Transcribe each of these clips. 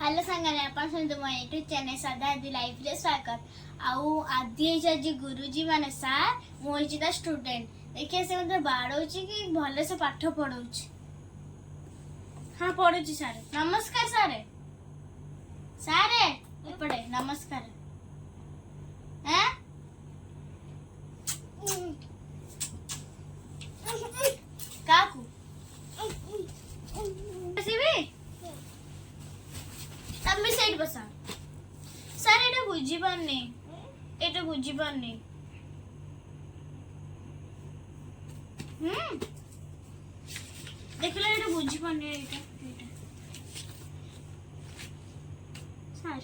Hello सांगने आपण सुनतो मो YouTube channel सादा आदि लाइफ रे स्वागत आउ आदि जी गुरुजी माने सर मो दा स्टूडेंट देखिए से मतलब बाड़ौची कि भले से पाठ पढ़ौची। हाँ पढ़ुची सर। नमस्कार सर। सर एपड़े नमस्कार। हैं काकू तम्बी साइड बसा सर एटा बुझी पारनी एटा बुझी पारनी देखला एटा बुझी पारनी एटा एटा सर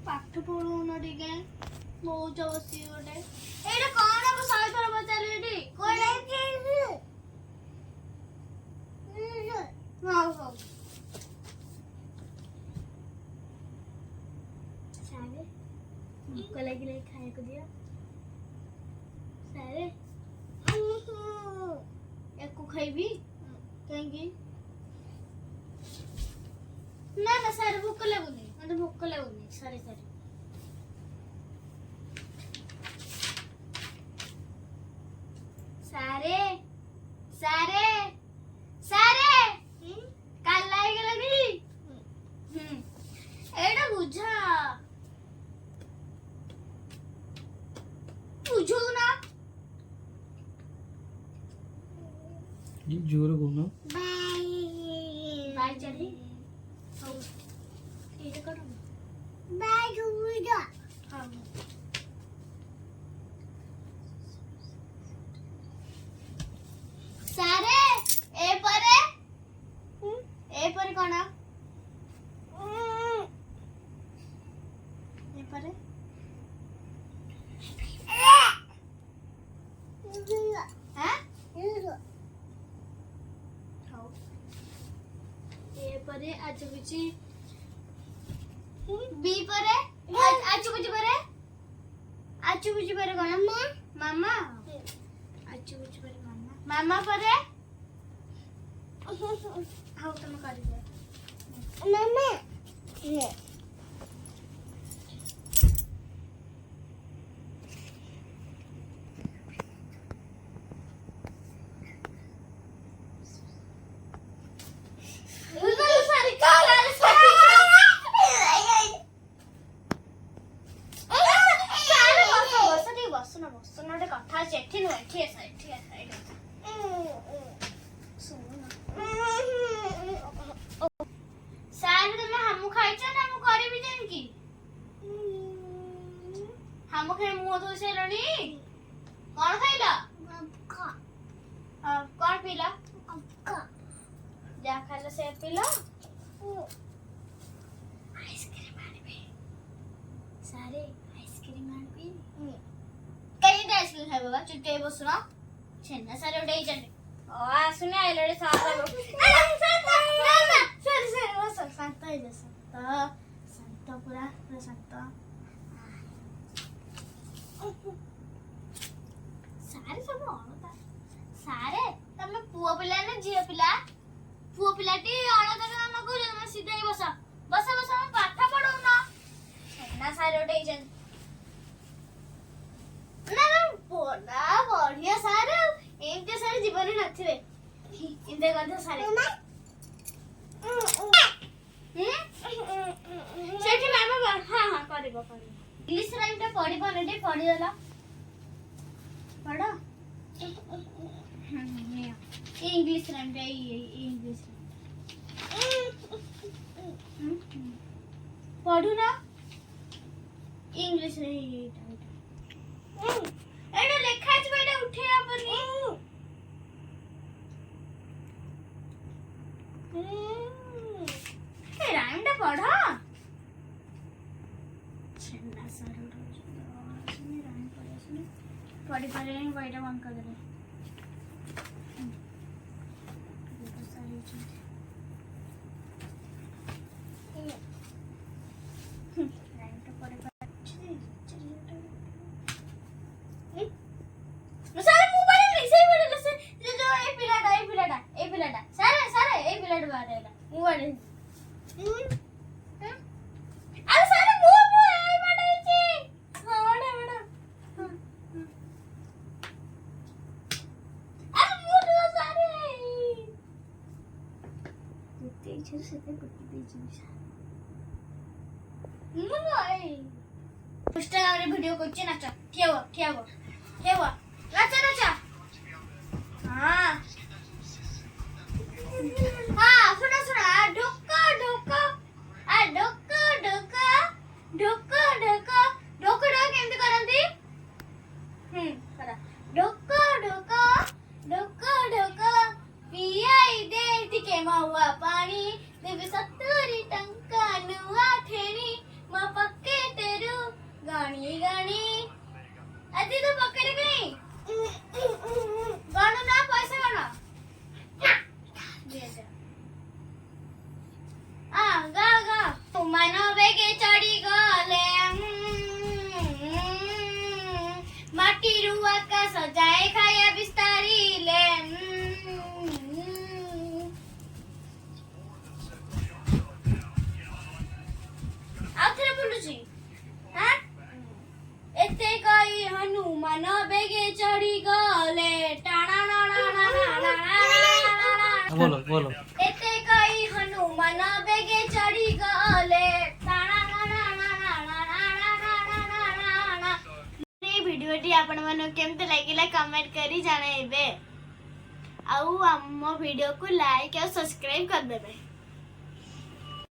पाठ पढो न टिके बहुत बसी गोटे एटा कोन अब साइ थोर बचाले एटी कोन हां हां सारे भूख लगे खाए को दिया सारे एक को खाइबी कहेंगे ना ना सारे भूख लगुनी मतलब भूख लगुनी सारे सारे सारे सारे सारे काल लाई गेला नी एटा बुझा बुझो ना ये जोर घूमो बाय बाय चली हो ये करो बाय गुडा हां सारे ए परे कोन ए परे परे आजु बुझी बी परे आजु बुझी परे कोन मामा आजु बुझी परे मामा मामा परे हाउ तुम कर दे मामा हम खाए मुंह धोई सारे कौन खाइला कौन पीला जा खाइला से पीला आइसक्रीम आनबे सारे आइसक्रीम आनबे कहीं आइसक्रीम खाए बाबा चुटे बसुना छेना सारे उड़े चले आ सुने आइलड़े सारा लोग ना सर सर बस शांत हो जा शांत पूरा पूरा शांत सारे सब अणता सारे तमे पुओ पिला ने झियो पिला पुओ पिलाटी अणता काम को जमा सीधे ही बस बस बस हम पाठ पढौ ना छेना सारे उठे जन ना ना बोला बढ़िया सारे एमते सारे जीवन नथिबे इंदे गंध सारे सेठी मामा हां हां करबो इंग्लिश राइम टा पढि पढे पढि देला पढ़ो इंग्लिश राइम टा इंग्लिश पढु ना इंग्लिश रे एटा लेखा छ बेटा उठे आपनी ए राइम टा पढ़ो छन्ना सारो सुने राइम पढ़े सुने पढ़ी पढ़े नहीं बैठा बंद कर दे देखो सारी चीज राइम टा पढ़े सारे मोबाइल नहीं सही बोले से जो ए पिलाटा सारे सारे ए पिलाटा बारे ମୁଁ ବାଡେଇ ଆରେ ସାର୍ ମୁଁ ଏଇ ବାଡେଇଛି ହଁ ବାଡେ ଆରେ ମୁଁ ତ ସାର୍ ଯେତେ ଇଚ୍ଛା ସେତେ କୁଟି ଦେଇଛି ମୁଁ ଏଇ ଇନଷ୍ଟାଗ୍ରାମରେ ଭିଡିଓ କରୁଛି ନାଚ ଠିଆ ହୁଅ ନାଚ हाँ सुना ढोका केमती करंती करा ढोका पियाई दे टिके महुआ पानी देवी 70 टंका नुआ ठेणी मा पक्के तेरू गाणी अति तो पकड़ गई गाणो ना पैसा गाणो गा मन बेगे चढ़ी गले माटी रुआ का सजाए खाया बिस्तारी ले आउथरे बोलुची हां एते कई हनुमान बेगे चढ़ी गले टाणा ना बोलो एते कई हनुमान बेगे चढ़ी गले भिडियोटी आपण मन केमते लागिला कमेंट करी जणाइबे आउ हम वीडियो को लाइक और सब्सक्राइब कर देबे।